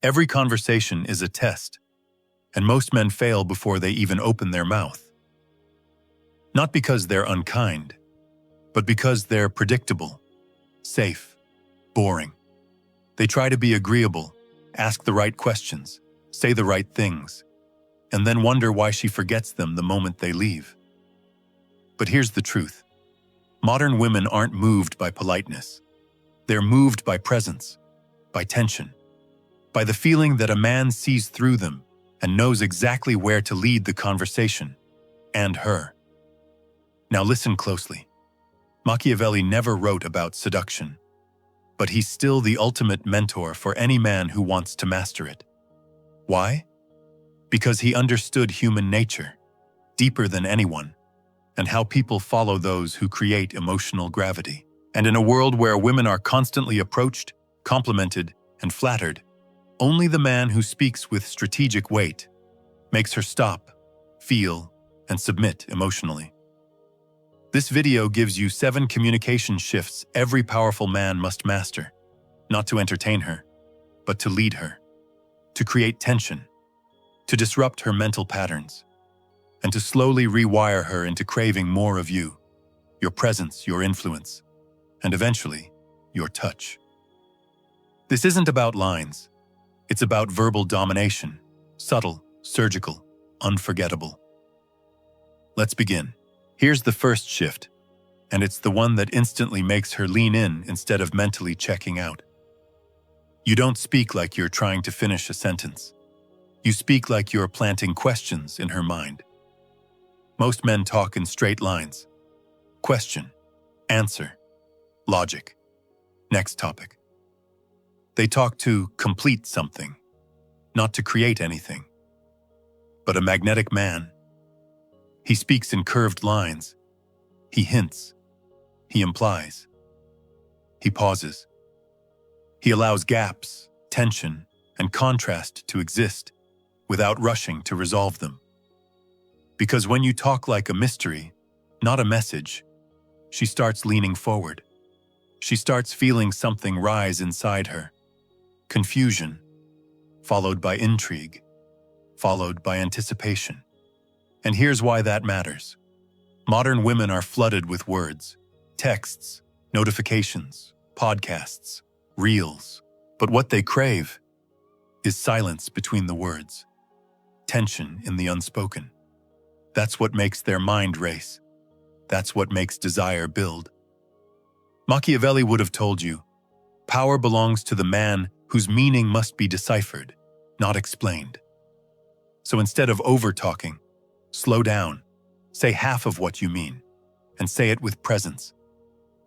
Every conversation is a test, and most men fail before they even open their mouth. Not because they're unkind, but because they're predictable, safe, boring. They try to be agreeable, ask the right questions, say the right things, and then wonder why she forgets them the moment they leave. But here's the truth. Modern women aren't moved by politeness. They're moved by presence, by tension, by the feeling that a man sees through them and knows exactly where to lead the conversation, and her. Now listen closely. Machiavelli never wrote about seduction, but he's still the ultimate mentor for any man who wants to master it. Why? Because he understood human nature, deeper than anyone, and how people follow those who create emotional gravity. And in a world where women are constantly approached, complimented, and flattered, only the man who speaks with strategic weight makes her stop, feel, and submit emotionally. This video gives you 7 communication shifts every powerful man must master, not to entertain her, but to lead her, to create tension, to disrupt her mental patterns, and to slowly rewire her into craving more of you, your presence, your influence, and eventually, your touch. This isn't about lines. It's about verbal domination, subtle, surgical, unforgettable. Let's begin. Here's the first shift, and it's the one that instantly makes her lean in instead of mentally checking out. You don't speak like you're trying to finish a sentence. You speak like you're planting questions in her mind. Most men talk in straight lines. Question, answer, logic. Next topic. They talk to complete something, not to create anything. But a magnetic man, he speaks in curved lines. He hints. He implies. He pauses. He allows gaps, tension, and contrast to exist without rushing to resolve them. Because when you talk like a mystery, not a message, she starts leaning forward. She starts feeling something rise inside her. Confusion, followed by intrigue, followed by anticipation. And here's why that matters. Modern women are flooded with words, texts, notifications, podcasts, reels. But what they crave is silence between the words, tension in the unspoken. That's what makes their mind race. That's what makes desire build. Machiavelli would have told you, power belongs to the man whose meaning must be deciphered, not explained. So instead of over-talking, slow down, say half of what you mean, and say it with presence.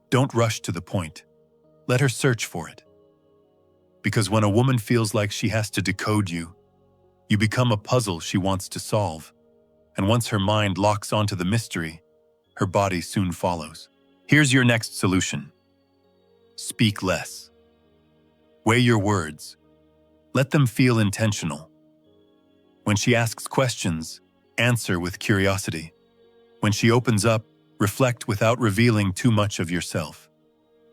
Don't rush to the point. Let her search for it. Because when a woman feels like she has to decode you, you become a puzzle she wants to solve. And once her mind locks onto the mystery, her body soon follows. Here's your next solution. Speak less. Weigh your words. Let them feel intentional. When she asks questions, answer with curiosity. When she opens up, reflect without revealing too much of yourself.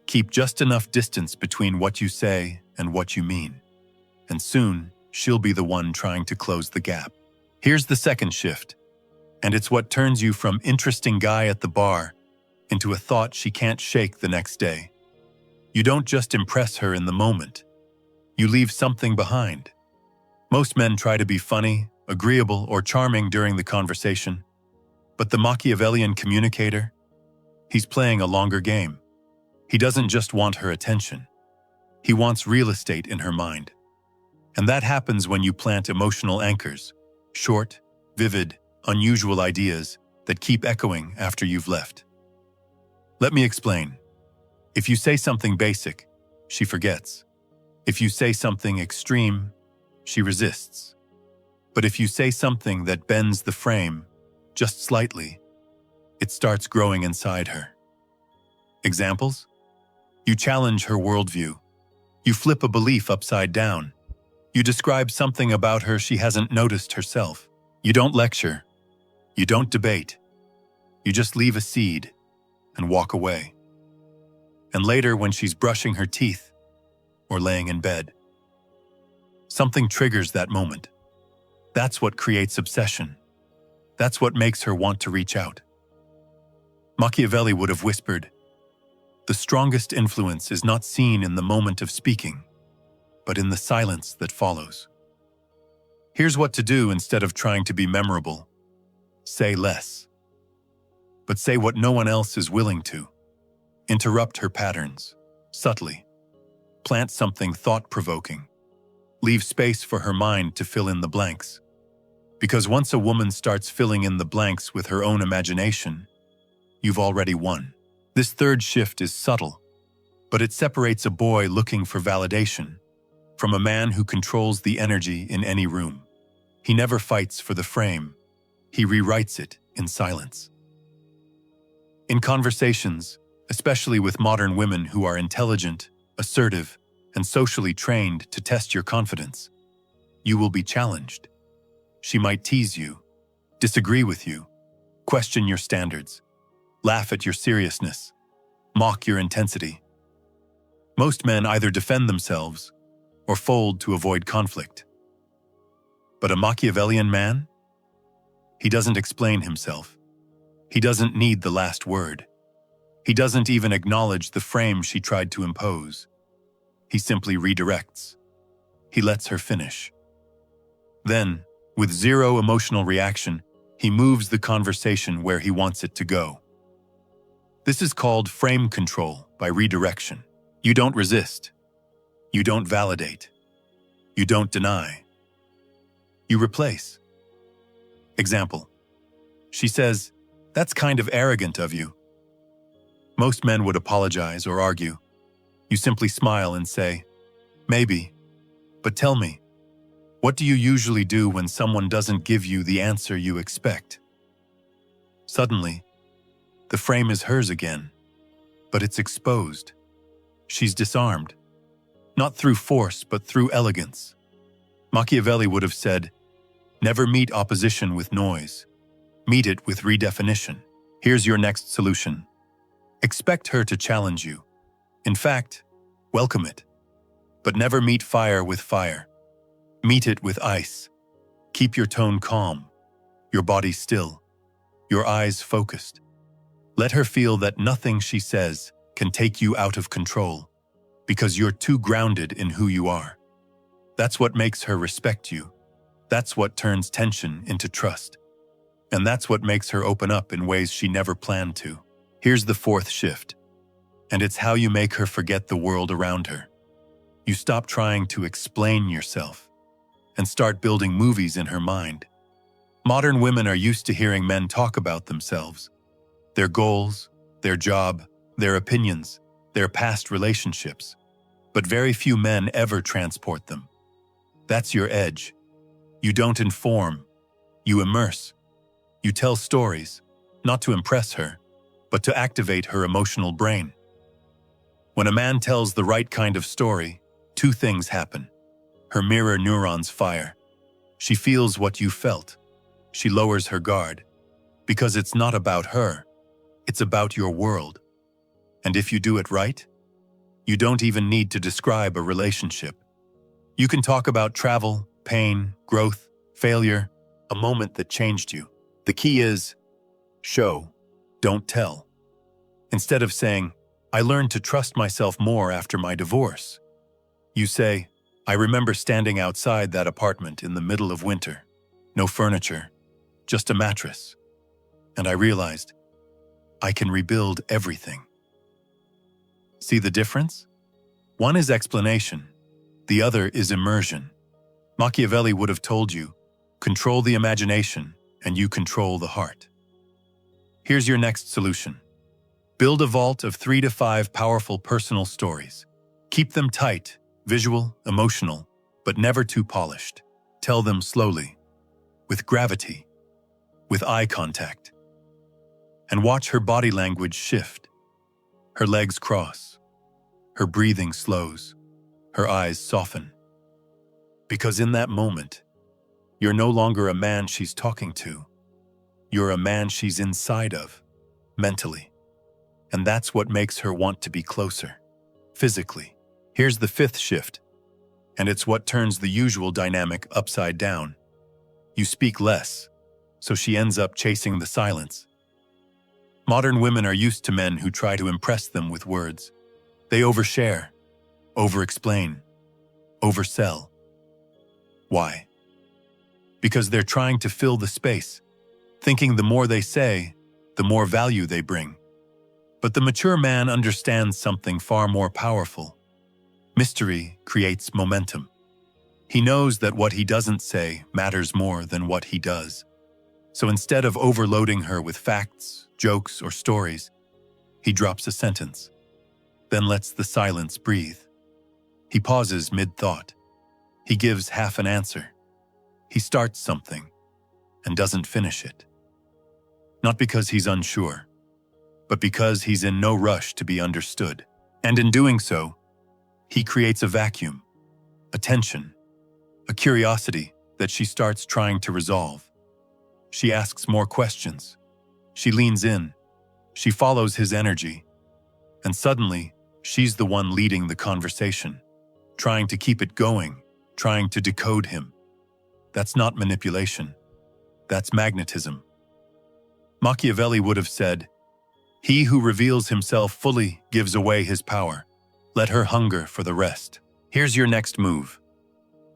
Keep just enough distance between what you say and what you mean. And soon, she'll be the one trying to close the gap. Here's the second shift. And it's what turns you from interesting guy at the bar into a thought she can't shake the next day. You don't just impress her in the moment. You leave something behind. Most men try to be funny, agreeable, or charming during the conversation. But the Machiavellian communicator, he's playing a longer game. He doesn't just want her attention. He wants real estate in her mind. And that happens when you plant emotional anchors, short, vivid, unusual ideas that keep echoing after you've left. Let me explain. If you say something basic, she forgets. If you say something extreme, she resists. But if you say something that bends the frame, just slightly, it starts growing inside her. Examples? You challenge her worldview. You flip a belief upside down. You describe something about her she hasn't noticed herself. You don't lecture. You don't debate. You just leave a seed and walk away. And later, when she's brushing her teeth or laying in bed, Something triggers that moment. That's what creates obsession. That's what makes her want to reach out. Machiavelli would have whispered, "The strongest influence is not seen in the moment of speaking, but in the silence that follows." Here's what to do instead of trying to be memorable. Say less. But say what no one else is willing to. Interrupt her patterns, subtly. Plant something thought-provoking. Leave space for her mind to fill in the blanks. Because once a woman starts filling in the blanks with her own imagination, you've already won. This third shift is subtle, but it separates a boy looking for validation from a man who controls the energy in any room. He never fights for the frame. He rewrites it in silence. In conversations, especially with modern women who are intelligent, assertive, and socially trained to test your confidence, you will be challenged. She might tease you, disagree with you, question your standards, laugh at your seriousness, mock your intensity. Most men either defend themselves or fold to avoid conflict. But a Machiavellian man? He doesn't explain himself. He doesn't need the last word. He doesn't even acknowledge the frame she tried to impose. He simply redirects. He lets her finish. Then, with zero emotional reaction, he moves the conversation where he wants it to go. This is called frame control by redirection. You don't resist. You don't validate. You don't deny. You replace. Example. She says, "That's kind of arrogant of you." Most men would apologize or argue. You simply smile and say, "Maybe, but tell me, what do you usually do when someone doesn't give you the answer you expect?" Suddenly, the frame is hers again, but it's exposed. She's disarmed, not through force but through elegance. Machiavelli would have said, "Never meet opposition with noise. Meet it with redefinition." Here's your next solution. Expect her to challenge you. In fact, welcome it. But never meet fire with fire. Meet it with ice. Keep your tone calm, your body still, your eyes focused. Let her feel that nothing she says can take you out of control, because you're too grounded in who you are. That's what makes her respect you. That's what turns tension into trust. And that's what makes her open up in ways she never planned to. Here's the fourth shift, and it's how you make her forget the world around her. You stop trying to explain yourself and start building movies in her mind. Modern women are used to hearing men talk about themselves, their goals, their job, their opinions, their past relationships, but very few men ever transport them. That's your edge. You don't inform, you immerse. You tell stories, not to impress her, but to activate her emotional brain. When a man tells the right kind of story, two things happen. Her mirror neurons fire. She feels what you felt. She lowers her guard. Because it's not about her, it's about your world. And if you do it right, you don't even need to describe a relationship. You can talk about travel, pain, growth, failure, a moment that changed you. The key is, show, don't tell. Instead of saying, "I learned to trust myself more after my divorce," you say, "I remember standing outside that apartment in the middle of winter. No furniture, just a mattress. And I realized, I can rebuild everything." See the difference? One is explanation, the other is immersion. Machiavelli would have told you, control the imagination and you control the heart. Here's your next solution. Build a vault of 3 to 5 powerful personal stories. Keep them tight, visual, emotional, but never too polished. Tell them slowly, with gravity, with eye contact. And watch her body language shift. Her legs cross. Her breathing slows. Her eyes soften. Because in that moment, you're no longer a man she's talking to. You're a man she's inside of, mentally. And that's what makes her want to be closer, physically. Here's the fifth shift. And it's what turns the usual dynamic upside down. You speak less, so she ends up chasing the silence. Modern women are used to men who try to impress them with words. They overshare, over-explain, oversell. Why? Because they're trying to fill the space, thinking the more they say, the more value they bring. But the mature man understands something far more powerful. Mystery creates momentum. He knows that what he doesn't say matters more than what he does. So instead of overloading her with facts, jokes, or stories, he drops a sentence, then lets the silence breathe. He pauses mid-thought. He gives half an answer. He starts something and doesn't finish it. Not because he's unsure, but because he's in no rush to be understood. And in doing so, he creates a vacuum, a tension, a curiosity that she starts trying to resolve. She asks more questions. She leans in. She follows his energy. And suddenly, she's the one leading the conversation, trying to keep it going, trying to decode him. That's not manipulation. That's magnetism. Machiavelli would have said, "He who reveals himself fully gives away his power. Let her hunger for the rest." Here's your next move.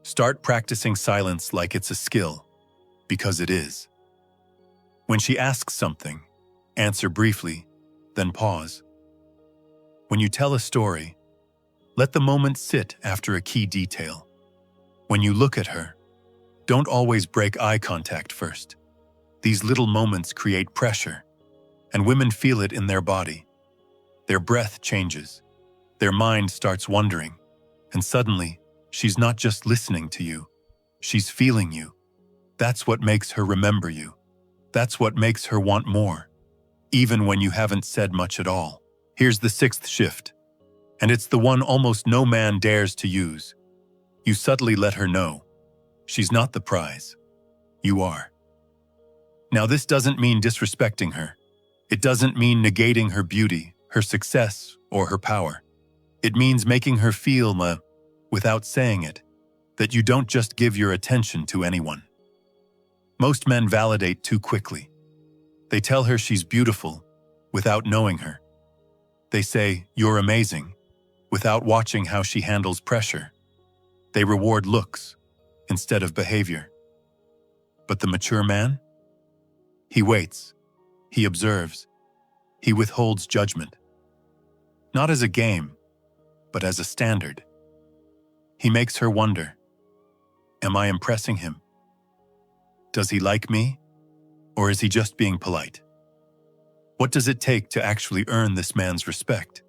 Start practicing silence like it's a skill, because it is. When she asks something, answer briefly, then pause. When you tell a story, let the moment sit after a key detail. When you look at her, don't always break eye contact first. These little moments create pressure, and women feel it in their body. Their breath changes. Their mind starts wandering, and suddenly, she's not just listening to you, she's feeling you. That's what makes her remember you. That's what makes her want more, even when you haven't said much at all. Here's the sixth shift, and it's the one almost no man dares to use. You subtly let her know. She's not the prize. You are. Now, this doesn't mean disrespecting her. It doesn't mean negating her beauty, her success, or her power. It means making her feel, without saying it, that you don't just give your attention to anyone. Most men validate too quickly. They tell her she's beautiful without knowing her. They say, "You're amazing," without watching how she handles pressure. They reward looks instead of behavior. But the mature man? He waits. He observes. He withholds judgment. Not as a game, but as a standard. He makes her wonder, am I impressing him? Does he like me? Or is he just being polite? What does it take to actually earn this man's respect?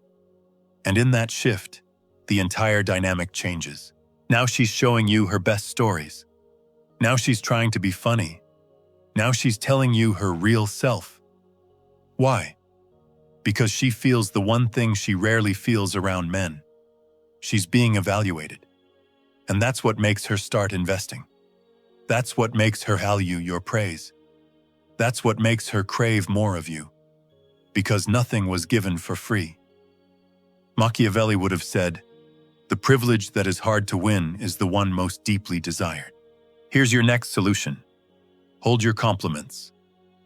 And in that shift, the entire dynamic changes. Now she's showing you her best stories. Now she's trying to be funny. Now she's telling you her real self. Why? Because she feels the one thing she rarely feels around men. She's being evaluated. And that's what makes her start investing. That's what makes her value your praise. That's what makes her crave more of you. Because nothing was given for free. Machiavelli would have said, "The privilege that is hard to win is the one most deeply desired." Here's your next solution. Hold your compliments.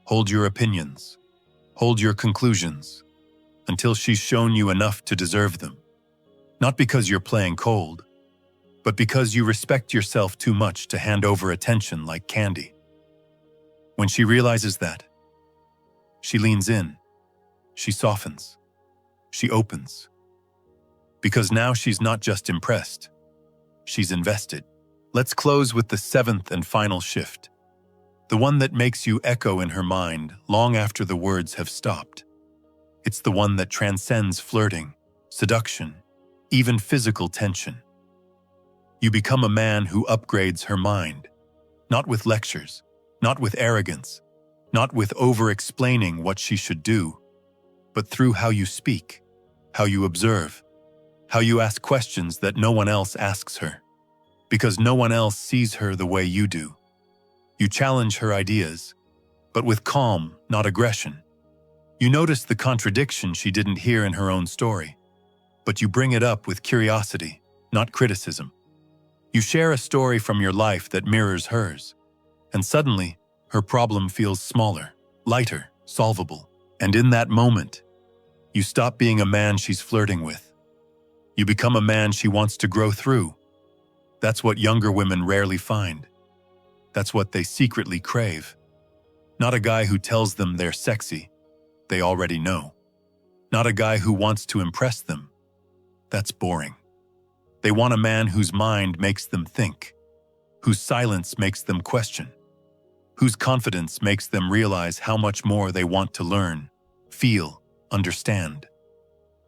Hold your opinions. Hold your conclusions until she's shown you enough to deserve them. Not because you're playing cold, but because you respect yourself too much to hand over attention like candy. When she realizes that, she leans in, she softens, she opens. Because now she's not just impressed, she's invested. Let's close with the seventh and final shift, the one that makes you echo in her mind long after the words have stopped. It's the one that transcends flirting, seduction, even physical tension. You become a man who upgrades her mind, not with lectures, not with arrogance, not with over-explaining what she should do, but through how you speak, how you observe, how you ask questions that no one else asks her, because no one else sees her the way you do. You challenge her ideas, but with calm, not aggression. You notice the contradiction she didn't hear in her own story, but you bring it up with curiosity, not criticism. You share a story from your life that mirrors hers, and suddenly, her problem feels smaller, lighter, solvable. And in that moment, you stop being a man she's flirting with. You become a man she wants to grow through. That's what younger women rarely find. That's what they secretly crave. Not a guy who tells them they're sexy. They already know. Not a guy who wants to impress them. That's boring. They want a man whose mind makes them think, whose silence makes them question, whose confidence makes them realize how much more they want to learn, feel, understand.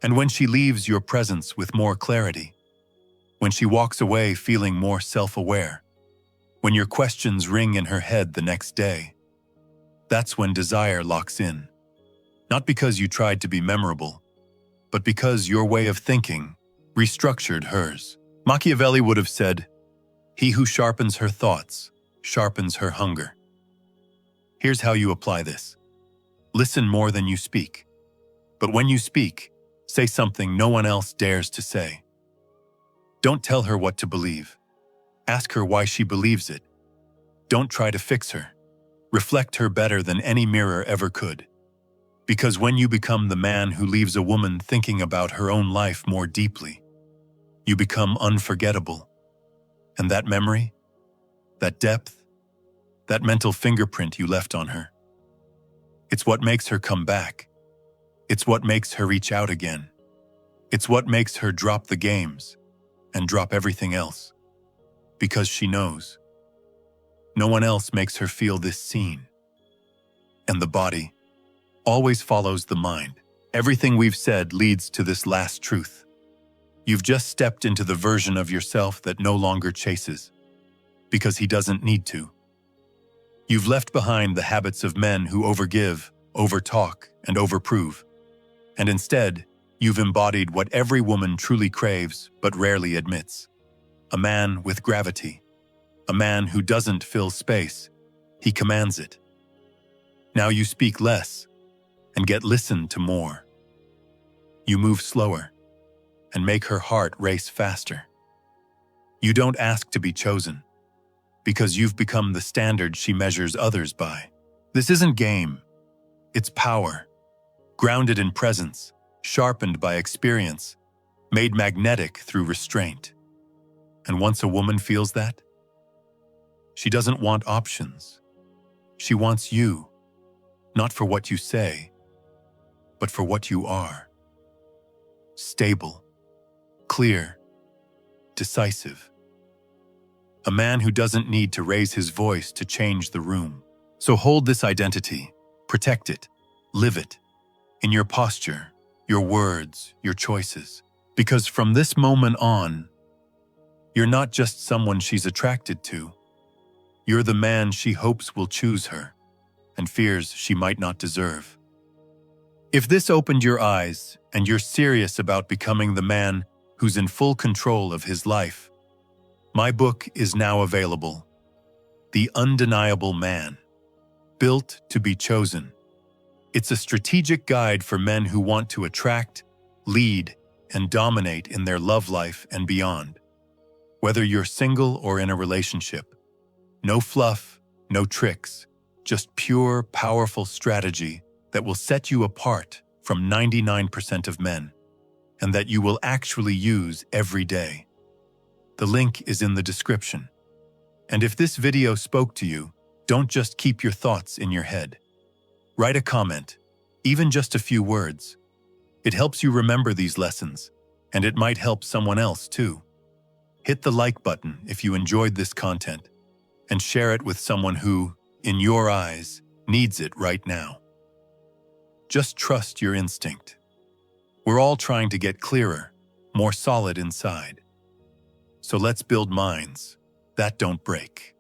And when she leaves your presence with more clarity, when she walks away feeling more self-aware, when your questions ring in her head the next day, that's when desire locks in. Not because you tried to be memorable, but because your way of thinking restructured hers. Machiavelli would have said, "He who sharpens her thoughts sharpens her hunger." Here's how you apply this. Listen more than you speak. But when you speak, say something no one else dares to say. Don't tell her what to believe. Ask her why she believes it. Don't try to fix her. Reflect her better than any mirror ever could. Because when you become the man who leaves a woman thinking about her own life more deeply, you become unforgettable. And that memory, that depth, that mental fingerprint you left on her, it's what makes her come back. It's what makes her reach out again. It's what makes her drop the games and drop everything else. Because she knows. No one else makes her feel this seen. And the body always follows the mind. Everything we've said leads to this last truth. You've just stepped into the version of yourself that no longer chases, because he doesn't need to. You've left behind the habits of men who overgive, overtalk, and overprove. And instead, you've embodied what every woman truly craves but rarely admits. A man with gravity. A man who doesn't fill space. He commands it. Now you speak less and get listened to more. You move slower and make her heart race faster. You don't ask to be chosen because you've become the standard she measures others by. This isn't game. It's power. Grounded in presence, sharpened by experience, made magnetic through restraint. And once a woman feels that, she doesn't want options. She wants you, not for what you say, but for what you are. Stable, clear, decisive. A man who doesn't need to raise his voice to change the room. So hold this identity, protect it, live it, in your posture, your words, your choices. Because from this moment on, you're not just someone she's attracted to. You're the man she hopes will choose her and fears she might not deserve. If this opened your eyes and you're serious about becoming the man who's in full control of his life, my book is now available. The Undeniable Man, Built to be Chosen. It's a strategic guide for men who want to attract, lead, and dominate in their love life and beyond. Whether you're single or in a relationship, no fluff, no tricks, just pure, powerful strategy that will set you apart from 99% of men, and that you will actually use every day. The link is in the description. And if this video spoke to you, don't just keep your thoughts in your head. Write a comment, even just a few words. It helps you remember these lessons, and it might help someone else too. Hit the like button if you enjoyed this content, and share it with someone who, in your eyes, needs it right now. Just trust your instinct. We're all trying to get clearer, more solid inside. So let's build minds that don't break.